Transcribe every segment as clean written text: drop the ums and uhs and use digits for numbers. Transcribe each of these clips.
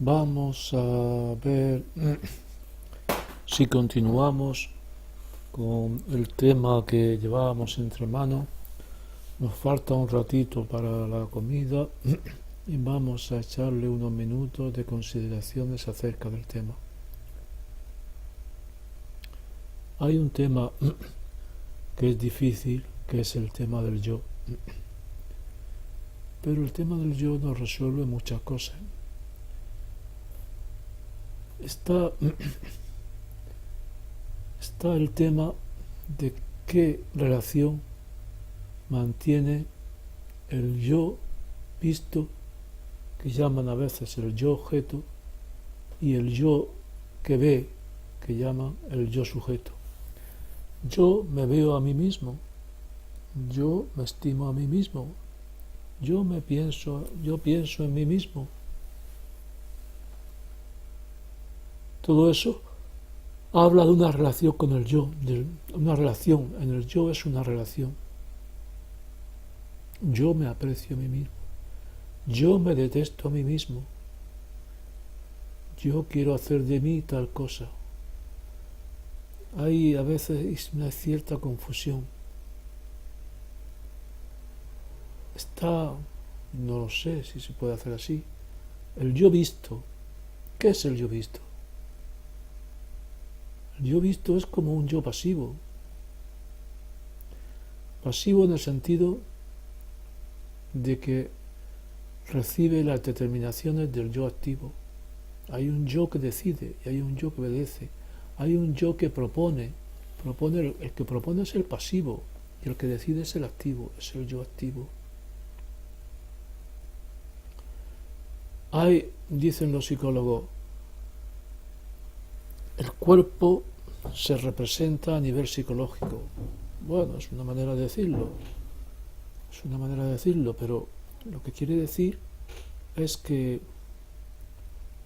Vamos a ver si continuamos con el tema que llevábamos entre manos. Nos falta un ratito para la comida y vamos a echarle unos minutos de consideraciones acerca del tema. Hay un tema que es difícil, que es el tema del yo. Pero el tema del yo nos resuelve muchas cosas. Está el tema de qué relación mantiene el yo visto, que llaman a veces el yo objeto, y el yo que ve, que llaman el yo sujeto. Yo me veo a mí mismo, yo me estimo a mí mismo, yo pienso en mí mismo. Todo eso habla de una relación con el yo, de una relación. En el yo es una relación. Yo me aprecio a mí mismo. Yo me detesto a mí mismo. Yo quiero hacer de mí tal cosa. Hay a veces una cierta confusión. No lo sé si se puede hacer así. El yo visto. ¿Qué es el yo visto? El yo visto es como un yo pasivo. Pasivo en el sentido de que recibe las determinaciones del yo activo. Hay un yo que decide y hay un yo que obedece. Hay un yo que propone. El que propone es el pasivo y el que decide es el activo, es el yo activo. Dicen los psicólogos, el cuerpo se representa a nivel psicológico. Bueno, es una manera de decirlo. Pero lo que quiere decir es que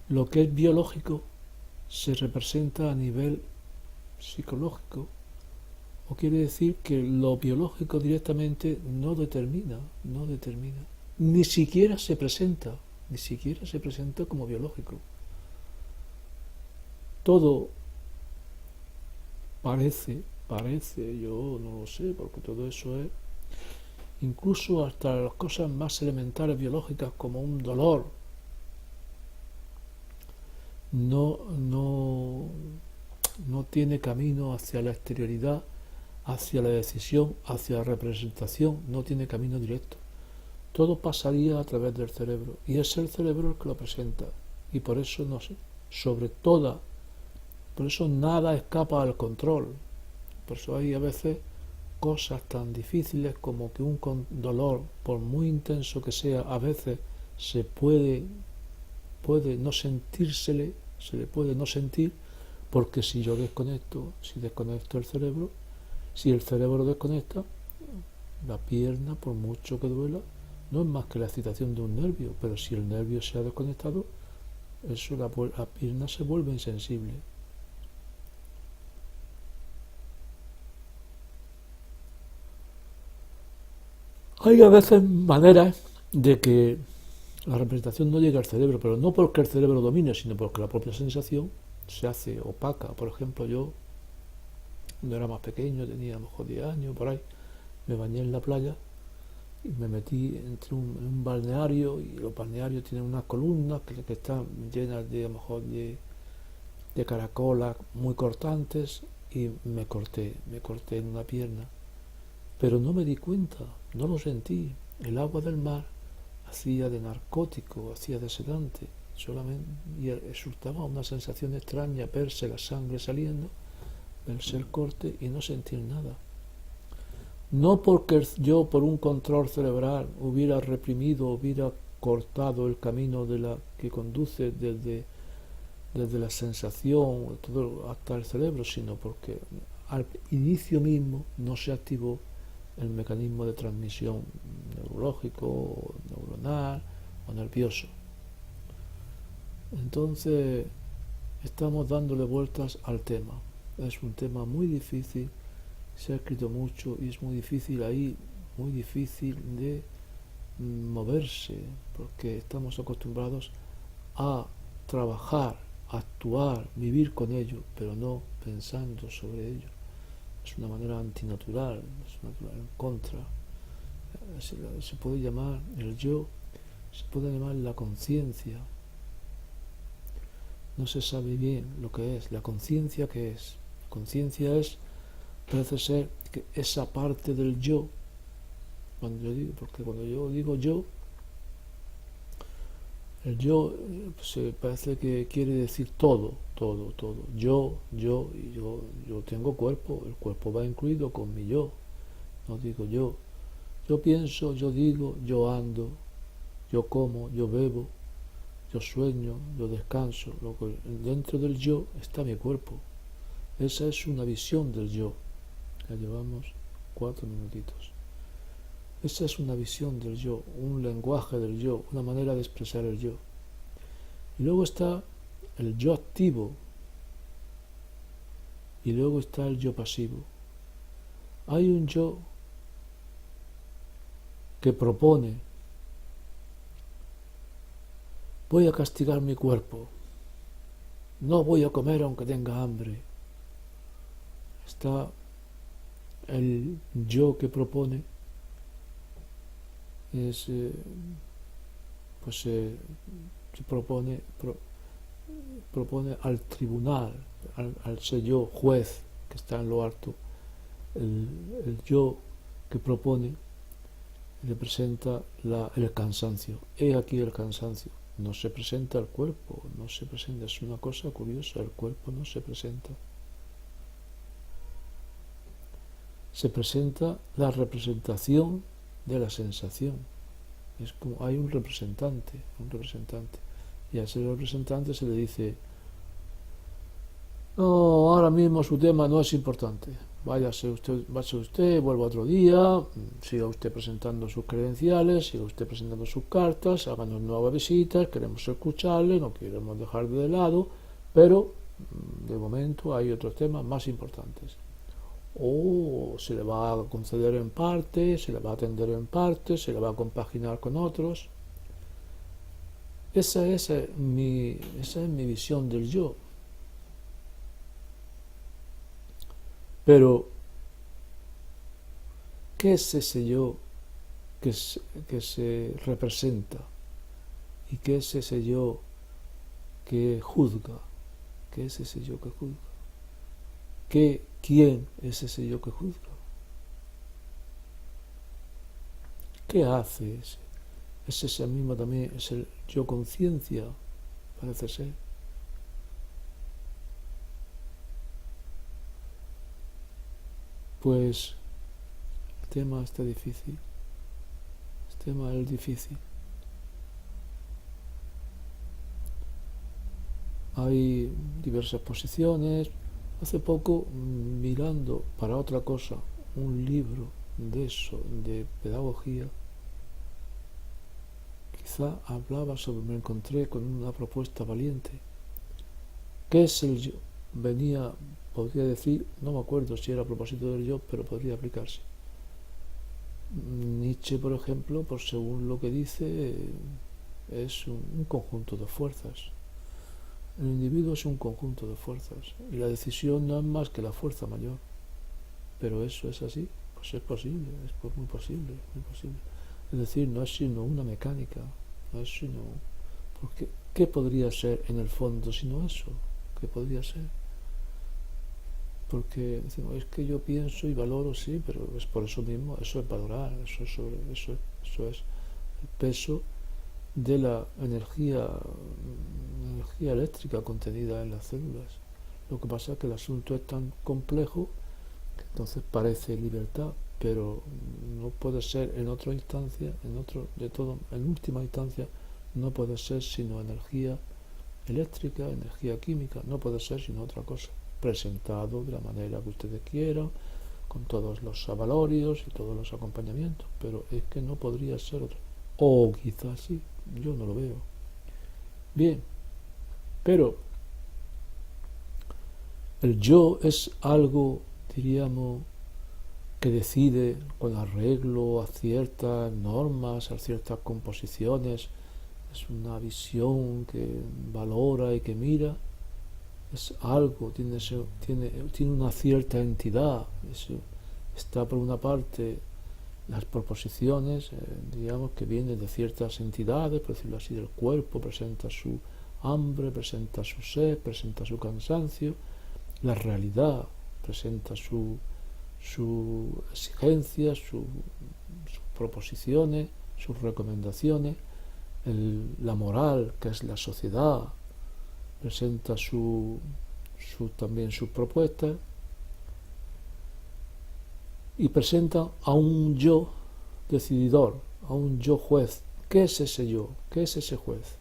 lo que es biológico se representa a nivel psicológico, o quiere decir que lo biológico directamente no determina, ni siquiera se presenta como biológico. Todo parece, yo no lo sé, porque todo eso es, incluso hasta las cosas más elementales biológicas como un dolor, no tiene camino hacia la exterioridad, hacia la decisión, hacia la representación, no tiene camino directo. Todo pasaría a través del cerebro y es el cerebro el que lo presenta, y por eso por eso nada escapa al control. Por eso hay a veces cosas tan difíciles como que un dolor, por muy intenso que sea, a veces se puede no sentírsele, se le puede no sentir, porque si desconecto el cerebro, si el cerebro desconecta, la pierna, por mucho que duela, no es más que la excitación de un nervio, pero si el nervio se ha desconectado, la pierna se vuelve insensible. Hay a veces maneras de que la representación no llegue al cerebro, pero no porque el cerebro domine, sino porque la propia sensación se hace opaca. Por ejemplo, yo, cuando era más pequeño, tenía a lo mejor 10 años, por ahí, me bañé en la playa y me metí entre un balneario, y los balnearios tienen unas columnas que están llenas de, a lo mejor, de caracolas muy cortantes, y me corté en una pierna. Pero no me di cuenta, no lo sentí. El agua del mar hacía de narcótico, hacía de sedante, y resultaba una sensación extraña verse la sangre saliendo, verse el corte y no sentir nada. No porque yo, por un control cerebral, hubiera reprimido, hubiera cortado el camino que conduce desde la sensación hasta el cerebro, sino porque al inicio mismo no se activó el mecanismo de transmisión neurológico, neuronal o nervioso. Entonces estamos dándole vueltas al tema. Es un tema muy difícil, se ha escrito mucho y es muy difícil de moverse, porque estamos acostumbrados a trabajar, actuar, vivir con ello, pero no pensando sobre ello. Es una manera antinatural, es una natural en contra. Se puede llamar el yo, se puede llamar la conciencia. No se sabe bien lo que es. La conciencia, ¿qué es? Conciencia es, parece ser, que esa parte del yo, porque cuando yo digo yo, el yo pues, parece que quiere decir todo. Yo tengo cuerpo, el cuerpo va incluido con mi yo. No digo yo. Yo pienso, yo digo, yo ando, yo como, yo bebo, yo sueño, yo descanso. Dentro del yo está mi cuerpo. Esa es una visión del yo. Ya llevamos 4 minutitos. Esa es una visión del yo, un lenguaje del yo, una manera de expresar el yo. Y luego está el yo activo. Y luego está el yo pasivo. Hay un yo que propone: voy a castigar mi cuerpo, no voy a comer aunque tenga hambre. Está el yo que propone, se propone al tribunal, al ser yo juez que está en lo alto. El yo que propone le presenta el cansancio. He aquí el cansancio. No se presenta el cuerpo, no se presenta. Es una cosa curiosa, el cuerpo no se presenta. Se presenta la representación de la sensación. Es como hay un representante. Y a ese representante se le dice: no, ahora mismo su tema no es importante. Váyase usted, vuelva otro día, siga usted presentando sus credenciales, siga usted presentando sus cartas, háganos nuevas visitas, queremos escucharle, no queremos dejarle de lado, pero de momento hay otros temas más importantes. O se le va a conceder en parte, se le va a atender en parte, se le va a compaginar con otros. Esa es mi visión del yo. Pero, ¿qué es ese yo que se representa? ¿Y qué es ese yo que juzga? ¿Qué es ese yo que juzga? ¿Quién es ese yo que juzga? ¿Qué hace ese? ¿Es ese mismo también? ¿Es el yo conciencia? Parece ser. Pues el tema está difícil. El tema es difícil. Hay diversas posiciones. Hace poco, mirando para otra cosa, un libro de eso, de pedagogía, quizá hablaba sobre, me encontré con una propuesta valiente. ¿Qué es el yo? Podría decir, no me acuerdo si era a propósito del yo, pero podría aplicarse. Nietzsche, por ejemplo, según lo que dice, es un conjunto de fuerzas. El individuo es un conjunto de fuerzas y la decisión no es más que la fuerza mayor. Pero eso es así, pues es posible, es muy posible. Es decir, no es sino una mecánica, no es sino... Porque, ¿qué podría ser en el fondo sino eso? ¿Qué podría ser? Porque decimos, es que yo pienso y valoro, sí, pero es por eso mismo, eso es valorar, eso es el peso de la energía eléctrica contenida en las células. Lo que pasa es que el asunto es tan complejo que entonces parece libertad, pero no puede ser en otra instancia, en última instancia, no puede ser sino energía eléctrica, energía química, no puede ser sino otra cosa, presentado de la manera que ustedes quieran, con todos los avalorios y todos los acompañamientos, pero es que no podría ser otra. O quizás sí, yo no lo veo. Bien, pero el yo es algo, diríamos, que decide con arreglo a ciertas normas, a ciertas composiciones, es una visión que valora y que mira, es algo, tiene una cierta entidad. Está por una parte las proposiciones, digamos, que vienen de ciertas entidades, por decirlo así, del cuerpo, presenta su hambre, presenta su sed, presenta su cansancio, la realidad presenta su exigencia, sus proposiciones, sus recomendaciones, la moral, que es la sociedad, presenta también sus propuestas, y presenta a un yo decididor, a un yo juez. ¿Qué es ese yo? ¿Qué es ese juez?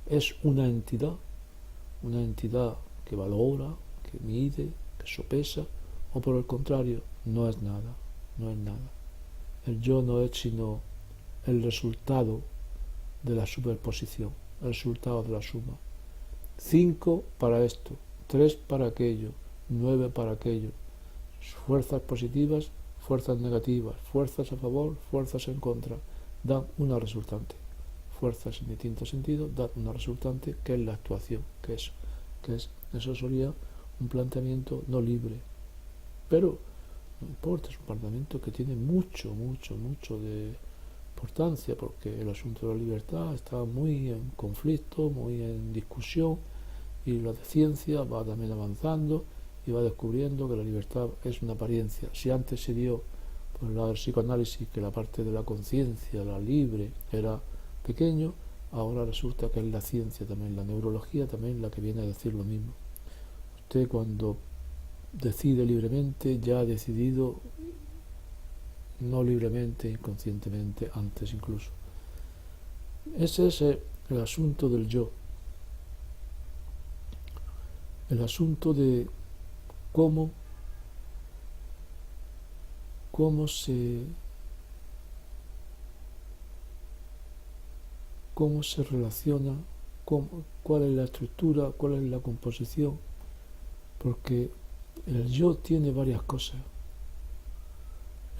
Es una entidad que valora, que mide, que sopesa, o por el contrario, no es nada, no es nada. El yo no es sino el resultado de la superposición, el resultado de la suma. 5 para esto, 3 para aquello, 9 para aquello. Fuerzas positivas, fuerzas negativas, fuerzas a favor, fuerzas en contra, dan una resultante. Fuerzas en distintos sentidos dan una resultante, que es la actuación, eso sería un planteamiento no libre. Pero no importa, es un planteamiento que tiene mucho de importancia, porque el asunto de la libertad está muy en conflicto, muy en discusión, y la ciencia va también avanzando y va descubriendo que la libertad es una apariencia. Si antes se dio por el lado del psicoanálisis que la parte de la conciencia, la libre, era pequeño, ahora resulta que es la ciencia también, la neurología también, la que viene a decir lo mismo. Usted, cuando decide libremente, ya ha decidido no libremente, inconscientemente, antes incluso. Ese es el asunto del yo, el asunto de cómo se relaciona, cuál es la estructura, cuál es la composición, porque el yo tiene varias cosas.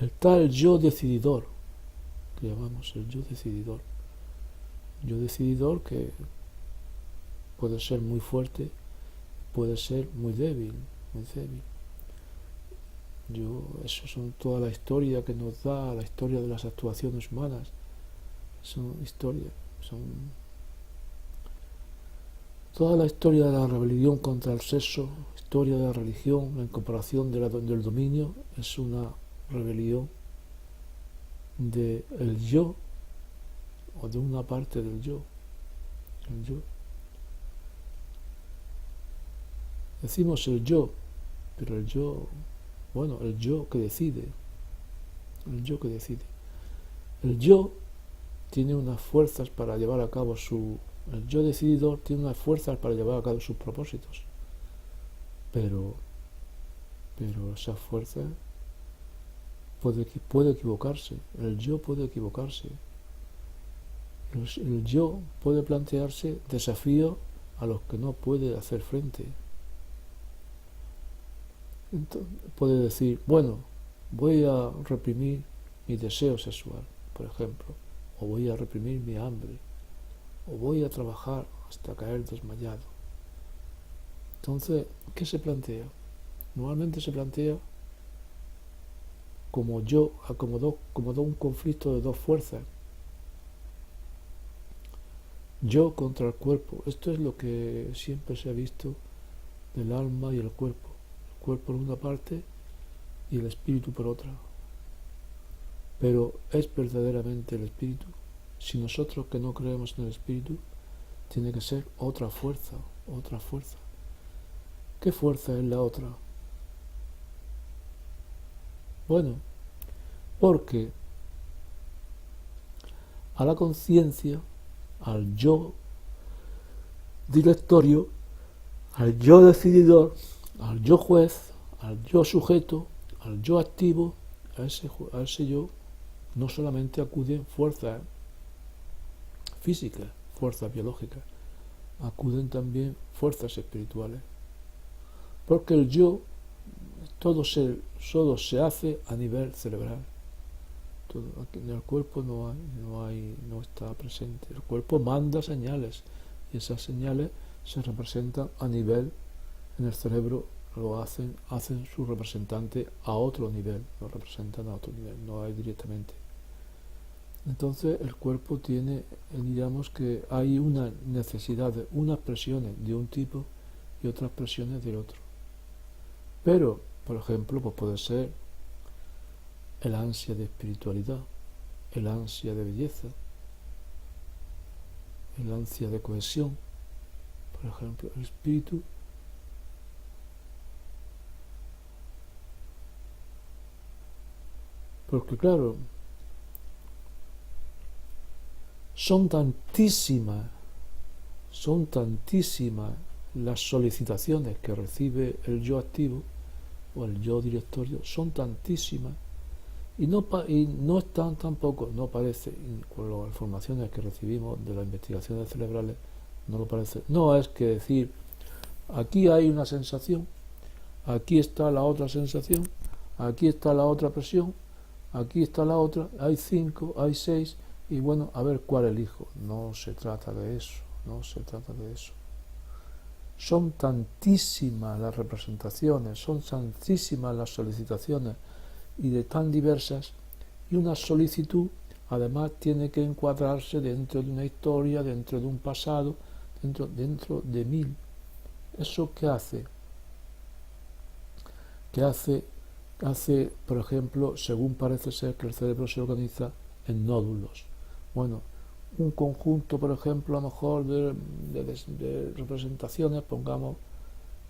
El tal yo decididor, que llamamos el yo decididor que puede ser muy fuerte, puede ser muy débil. Eso son toda la historia que nos da, la historia de las actuaciones humanas. Son toda la historia de la rebelión contra el sexo, historia de la religión, la incorporación del dominio, es una rebelión del yo, o de una parte del yo. El yo. Decimos el yo, pero el yo que decide. El yo tiene unas fuerzas para llevar a cabo el yo decididor tiene unas fuerzas para llevar a cabo sus propósitos. Pero esa fuerza puede equivocarse. El yo puede equivocarse. El yo puede plantearse desafíos a los que no puede hacer frente. Entonces, puede decir, bueno, voy a reprimir mi deseo sexual, por ejemplo, o voy a reprimir mi hambre, o voy a trabajar hasta caer desmayado. Entonces, ¿qué se plantea? Normalmente se plantea como un conflicto de dos fuerzas. Yo contra el cuerpo. Esto es lo que siempre se ha visto del alma y el cuerpo. El cuerpo por una parte y el espíritu por otra. Pero ¿es verdaderamente el espíritu? Si nosotros que no creemos en el espíritu, tiene que ser otra fuerza. ¿Qué fuerza es la otra? Bueno, porque a la conciencia, al yo directorio, al yo decididor, al yo juez, al yo sujeto, al yo activo, a ese yo no solamente acuden fuerzas físicas, fuerzas biológicas, acuden también fuerzas espirituales. Porque el yo todo se hace a nivel cerebral. Aquí en el cuerpo no está presente. El cuerpo manda señales y esas señales se representan a nivel, en el cerebro hacen su representante a otro nivel, lo representan a otro nivel, no hay directamente. Entonces el cuerpo tiene, digamos que hay una necesidad de unas presiones de un tipo y otras presiones del otro. Pero, por ejemplo, pues puede ser el ansia de espiritualidad, el ansia de belleza, el ansia de cohesión. Por ejemplo, el espíritu porque claro, son tantísimas las solicitaciones que recibe el yo activo o el yo directorio, son tantísimas y no están tampoco, no parece, con las informaciones que recibimos de las investigaciones cerebrales, no lo parece, no es que decir, aquí hay una sensación, aquí está la otra sensación, aquí está la otra presión, aquí está la otra, hay 5, hay 6, y bueno, a ver cuál elijo. No se trata de eso, no se trata de eso. Son tantísimas las representaciones, son tantísimas las solicitaciones y de tan diversas, y una solicitud además tiene que encuadrarse dentro de una historia, dentro de un pasado, dentro de 1000. ¿Eso qué hace? ¿Qué hace? Hace, por ejemplo, según parece ser que el cerebro se organiza en nódulos. Bueno, un conjunto, por ejemplo, a lo mejor de representaciones, pongamos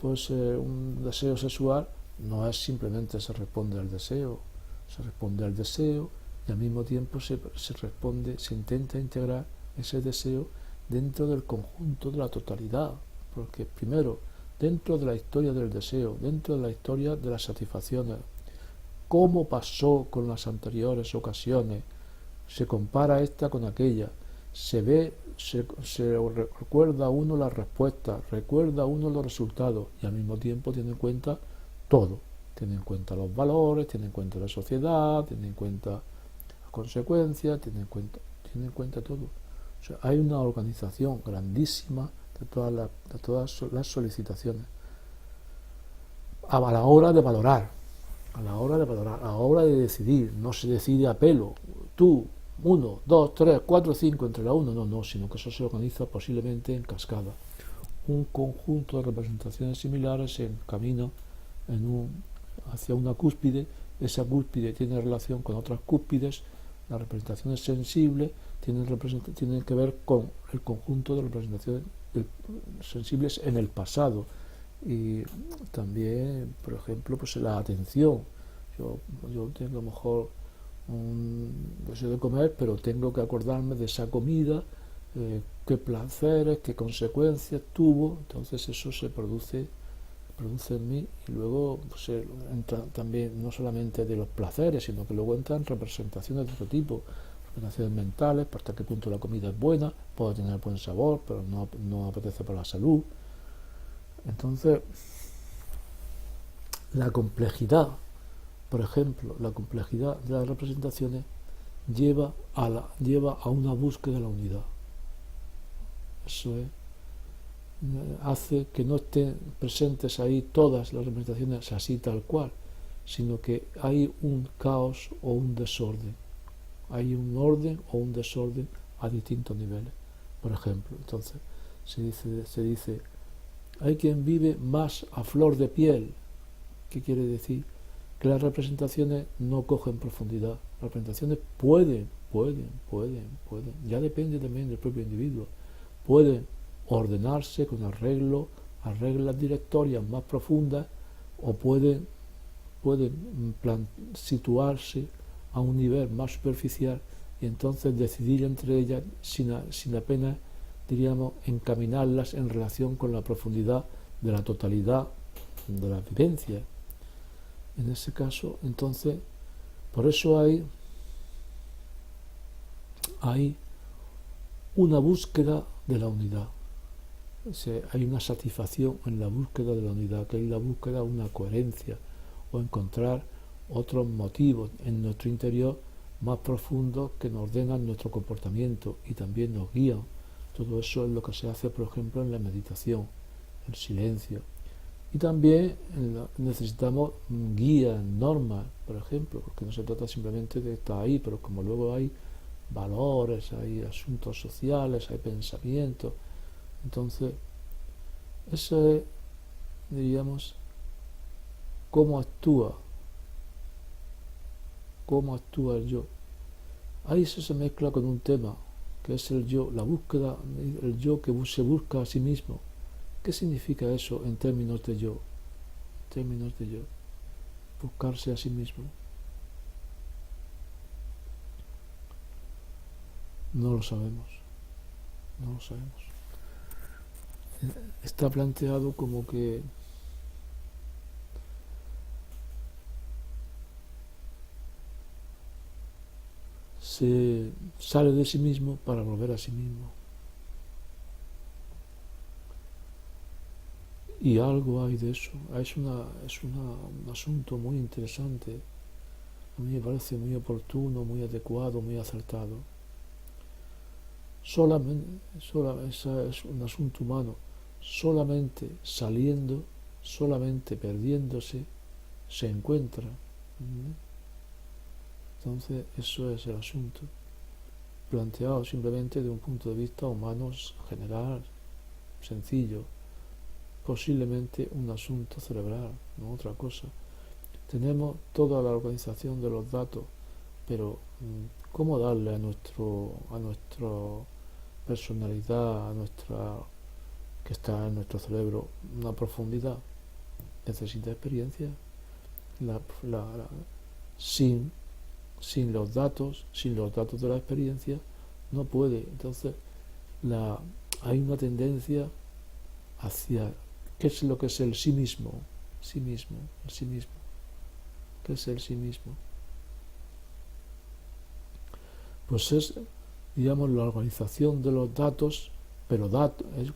pues un deseo sexual, no es simplemente se responde al deseo, se responde al deseo y al mismo tiempo se intenta integrar ese deseo dentro del conjunto de la totalidad, porque primero, dentro de la historia del deseo, dentro de la historia de las satisfacciones, cómo pasó con las anteriores ocasiones, se compara esta con aquella, se ve, se recuerda uno las respuestas, recuerda uno los resultados y al mismo tiempo tiene en cuenta todo, tiene en cuenta los valores, tiene en cuenta la sociedad, tiene en cuenta las consecuencias, tiene en cuenta todo. O sea, hay una organización grandísima de todas las solicitaciones a la hora de valorar. A la hora de decidir, no se decide a pelo, tú, 1, 2, 3, 4, 5 entre la 1, no, sino que eso se organiza posiblemente en cascada. Un conjunto de representaciones similares se encamina hacia una cúspide, esa cúspide tiene relación con otras cúspides, las representaciones sensibles tienen que ver con el conjunto de representaciones sensibles en el pasado. Y también, por ejemplo, pues la atención. Yo tengo a lo mejor un deseo de comer, pero tengo que acordarme de esa comida, qué placeres, qué consecuencias tuvo. Entonces eso se produce en mí y luego pues, entra también no solamente de los placeres, sino que luego entran representaciones de otro tipo, representaciones mentales, hasta qué punto la comida es buena, puede tener buen sabor, pero no apetece para la salud. Entonces, la complejidad, por ejemplo, la complejidad de las representaciones lleva a una búsqueda de la unidad. Eso hace que no estén presentes ahí todas las representaciones así tal cual, sino que hay un caos o un desorden. Hay un orden o un desorden a distintos niveles. Por ejemplo, entonces se dice hay quien vive más a flor de piel. ¿Qué quiere decir? Que las representaciones no cogen profundidad. Las representaciones pueden, ya depende también del propio individuo, pueden ordenarse con reglas directorias más profundas o pueden situarse a un nivel más superficial y entonces decidir entre ellas sin apenas diríamos, encaminarlas en relación con la profundidad de la totalidad de la vivencia. En ese caso, entonces, por eso hay una búsqueda de la unidad. O sea, hay una satisfacción en la búsqueda de la unidad, que es la búsqueda de una coherencia o encontrar otros motivos en nuestro interior más profundos que nos ordenan nuestro comportamiento y también nos guían. Todo eso es lo que se hace, por ejemplo, en la meditación, el silencio. Y también necesitamos guías, normas, por ejemplo, porque no se trata simplemente de estar ahí, pero como luego hay valores, hay asuntos sociales, hay pensamientos. Entonces, eso es, diríamos, cómo actúa el yo. Ahí eso se mezcla con un tema, que es el yo, la búsqueda, el yo que se busca a sí mismo. ¿Qué significa eso en términos de yo? En términos de yo, buscarse a sí mismo. No lo sabemos, no lo sabemos. Está planteado como que se sale de sí mismo para volver a sí mismo. Y algo hay de eso. Un asunto muy interesante. A mí me parece muy oportuno, muy adecuado, muy acertado. Ese es un asunto humano. Solamente saliendo, solamente perdiéndose, se encuentra. Entonces, eso es el asunto. Planteado simplemente de un punto de vista humano general, sencillo. Posiblemente un asunto cerebral, no otra cosa. Tenemos toda la organización de los datos, pero ¿cómo darle a nuestra personalidad, que está en nuestro cerebro, una profundidad? Necesita experiencia. La, la, la, sin, sin los datos de la experiencia, no puede. Entonces, hay una tendencia hacia qué es lo que es el sí mismo, el sí mismo. ¿Qué es el sí mismo? Pues es, digamos, la organización de los datos, pero es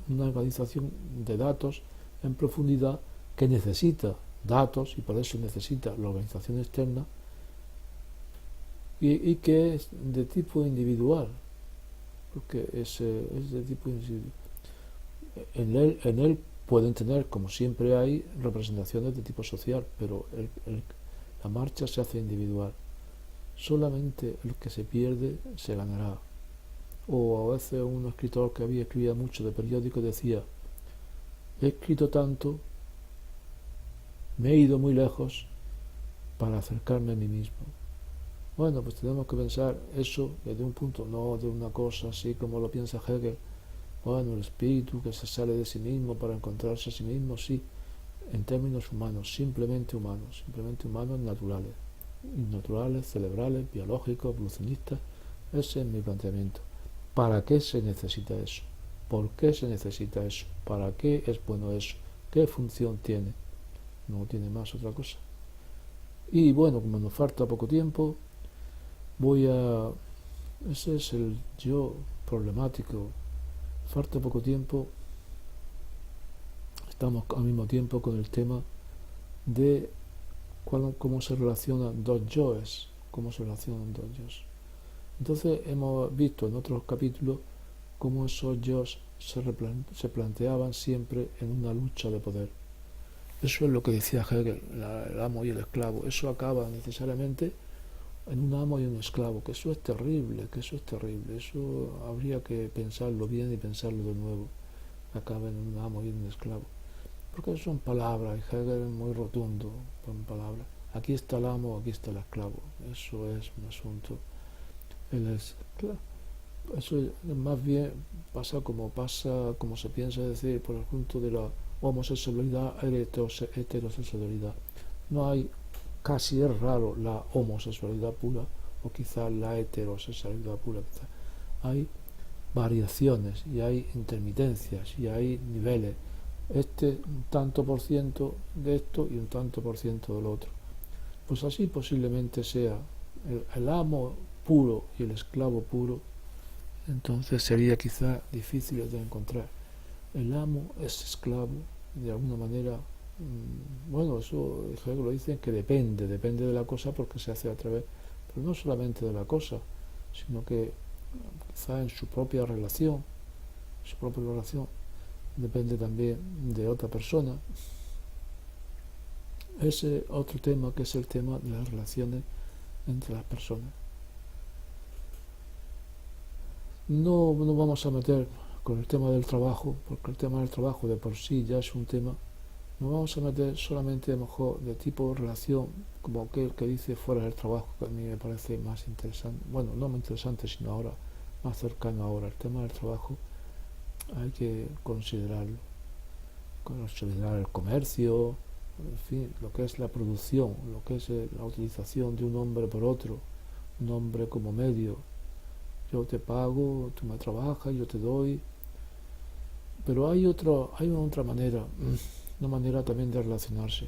una organización de datos en profundidad que necesita datos y por eso necesita la organización externa y que es de tipo individual, porque es de tipo individual. En él pueden tener, como siempre hay, representaciones de tipo social, pero la marcha se hace individual. Solamente el que se pierde se ganará. O a veces un escritor que escribía mucho de periódicos decía: he escrito tanto, me he ido muy lejos para acercarme a mí mismo. Bueno, pues tenemos que pensar eso desde un punto, no de una cosa así como lo piensa Hegel. Bueno, el espíritu que se sale de sí mismo para encontrarse a sí mismo, sí, en términos humanos, simplemente humanos naturales, cerebrales, biológicos, evolucionistas. Ese es mi planteamiento. ¿Para qué se necesita eso? ¿Por qué se necesita eso? ¿Para qué es bueno eso? ¿Qué función tiene? No tiene más otra cosa. Y bueno, como nos falta poco tiempo, ese es el yo problemático. Falta poco tiempo. Estamos al mismo tiempo con el tema de cómo se relacionan dos yoes. Entonces hemos visto en otros capítulos cómo esos yoes se planteaban siempre en una lucha de poder. Eso es lo que decía Hegel, el amo y el esclavo. Eso acaba necesariamente en un amo y un esclavo, que eso es terrible, eso habría que pensarlo bien y pensarlo de nuevo. Acaba en un amo y un esclavo. Porque son palabras, y Hegel es muy rotundo con palabras. Aquí está el amo, aquí está el esclavo. Eso es un asunto. Eso más bien pasa, como se piensa decir, por el asunto de la homosexualidad, heterosexualidad. No hay, casi es raro la homosexualidad pura o quizás la heterosexualidad pura. Quizás. Hay variaciones y hay intermitencias y hay niveles. Un tanto por ciento de esto y un tanto por ciento del otro. Pues así posiblemente sea el amo puro y el esclavo puro. Entonces sería quizá difícil de encontrar. El amo es esclavo, de alguna manera. Bueno, eso lo dicen que depende de la cosa porque se hace a través pero no solamente de la cosa, sino que quizá en su propia relación, depende también de otra persona. Ese otro tema que es el tema de las relaciones entre las personas. No nos vamos a meter con el tema del trabajo, porque el tema del trabajo de por sí ya es un tema. Nos vamos a meter solamente a lo mejor de tipo relación, como aquel que dice fuera del trabajo, que a mí me parece más interesante, bueno, no más interesante, sino ahora, más cercano ahora. El tema del trabajo hay que considerar el comercio, en fin, lo que es la producción, lo que es la utilización de un hombre por otro, un hombre como medio. Yo te pago, tú me trabajas, yo te doy. Pero hay otra manera, una manera también de relacionarse,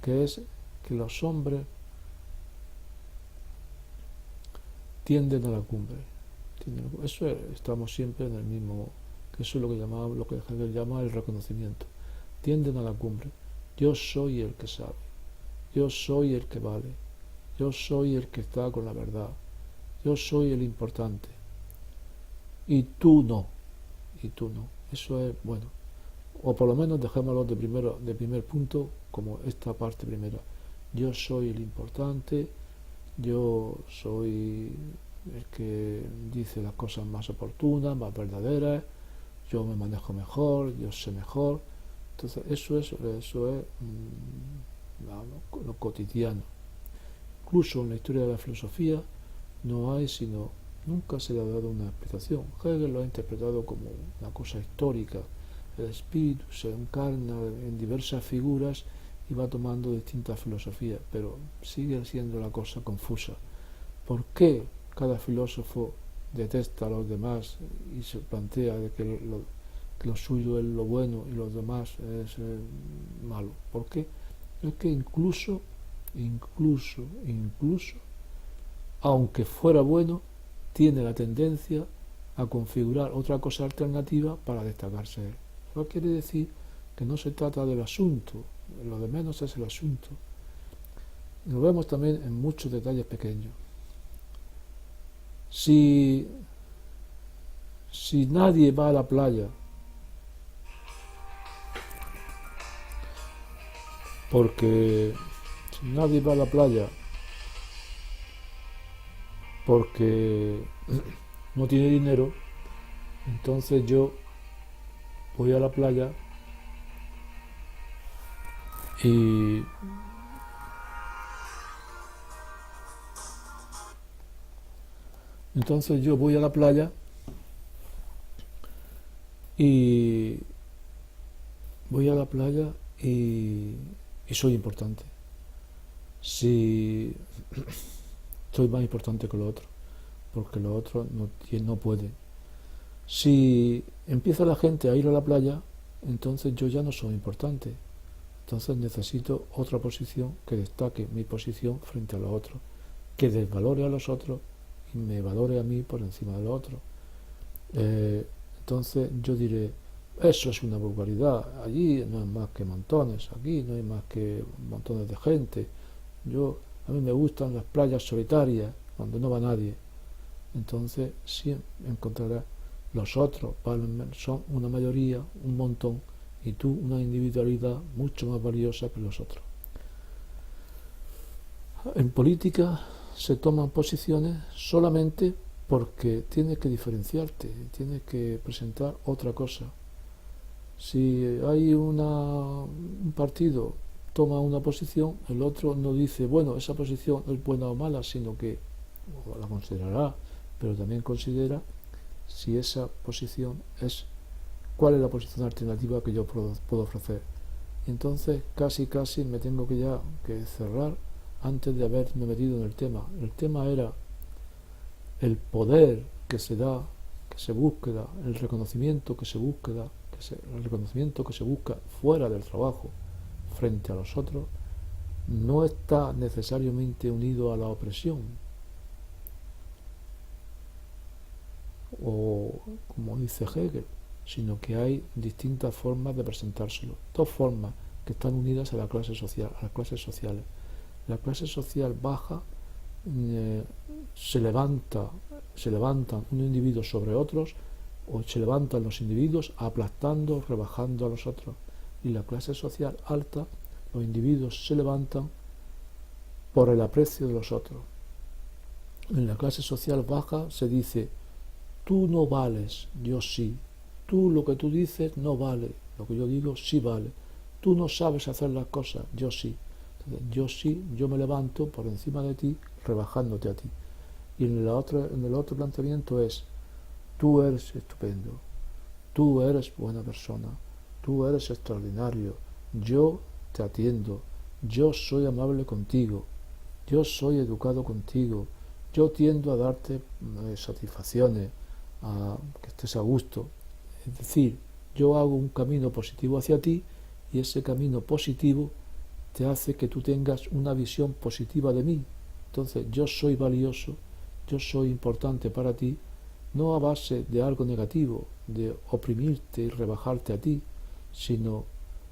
que es que los hombres tienden a la cumbre. Eso estamos siempre en el mismo, que eso es lo que Hegel llama el reconocimiento. Tienden a la cumbre. Yo soy el que sabe, yo soy el que vale, yo soy el que está con la verdad, yo soy el importante, y tú no, y tú no. Eso es bueno. O por lo menos dejémoslo de primer punto, como esta parte primera. Yo soy el importante, yo soy el que dice las cosas más oportunas, más verdaderas, yo me manejo mejor, yo sé mejor. Entonces eso es lo cotidiano. Incluso en la historia de la filosofía no hay sino, nunca se le ha dado una explicación. Hegel lo ha interpretado como una cosa histórica. El espíritu se encarna en diversas figuras y va tomando distintas filosofías, pero sigue siendo la cosa confusa. ¿Por qué cada filósofo detesta a los demás y se plantea de que lo suyo es lo bueno y los demás es malo? ¿Por qué? Es que incluso, aunque fuera bueno, tiene la tendencia a configurar otra cosa alternativa para destacarse él. Eso quiere decir que no se trata del asunto, lo de menos es el asunto. Y lo vemos también en muchos detalles pequeños. Si nadie va a la playa porque no tiene dinero, entonces yo voy a la playa y y soy importante. Si soy más importante que lo otro, porque lo otro no puede. Si empieza la gente a ir a la playa, entonces yo ya no soy importante. Entonces necesito otra posición que destaque mi posición frente a los otros, que desvalore a los otros y me valore a mí por encima de los otros. Entonces yo diré, eso es una vulgaridad, allí no hay más que montones, aquí no hay más que montones de gente. A mí me gustan las playas solitarias, donde no va nadie. Entonces sí encontrarás, los otros son una mayoría, un montón, y tú una individualidad mucho más valiosa que los otros. En política se toman posiciones solamente porque tienes que diferenciarte, tienes que presentar otra cosa. Si hay un partido toma una posición, el otro no dice, bueno, esa posición es buena o mala, sino que la considerará, pero también considera si esa posición cuál es la posición alternativa que yo puedo ofrecer. Y entonces casi me tengo que cerrar antes de haberme metido en el tema. El tema era el poder que se da, que se busca, el reconocimiento que se busca, fuera del trabajo frente a los otros, no está necesariamente unido a la opresión, o como dice Hegel, sino que hay distintas formas de presentárselo, dos formas que están unidas a la clase social, a las clases sociales. La clase social baja eh, se levantan un individuo sobre otros, o se levantan los individuos aplastando, rebajando a los otros. Y la clase social alta, los individuos se levantan por el aprecio de los otros. En la clase social baja se dice: tú no vales, yo sí. Tú lo que tú dices no vale, lo que yo digo sí vale. Tú no sabes hacer las cosas, yo sí. Entonces, yo sí, yo me levanto por encima de ti, rebajándote a ti. Y en el otro planteamiento es: tú eres estupendo, tú eres buena persona, tú eres extraordinario, yo te atiendo, yo soy amable contigo, yo soy educado contigo, yo tiendo a darte satisfacciones, a que estés a gusto. Es decir, yo hago un camino positivo hacia ti, y ese camino positivo te hace que tú tengas una visión positiva de mí. Entonces yo soy valioso, yo soy importante para ti, no a base de algo negativo, de oprimirte y rebajarte a ti, sino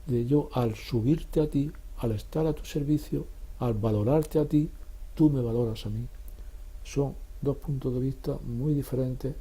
de yo, al subirte a ti, al estar a tu servicio, al valorarte a ti, tú me valoras a mí. Son dos puntos de vista muy diferentes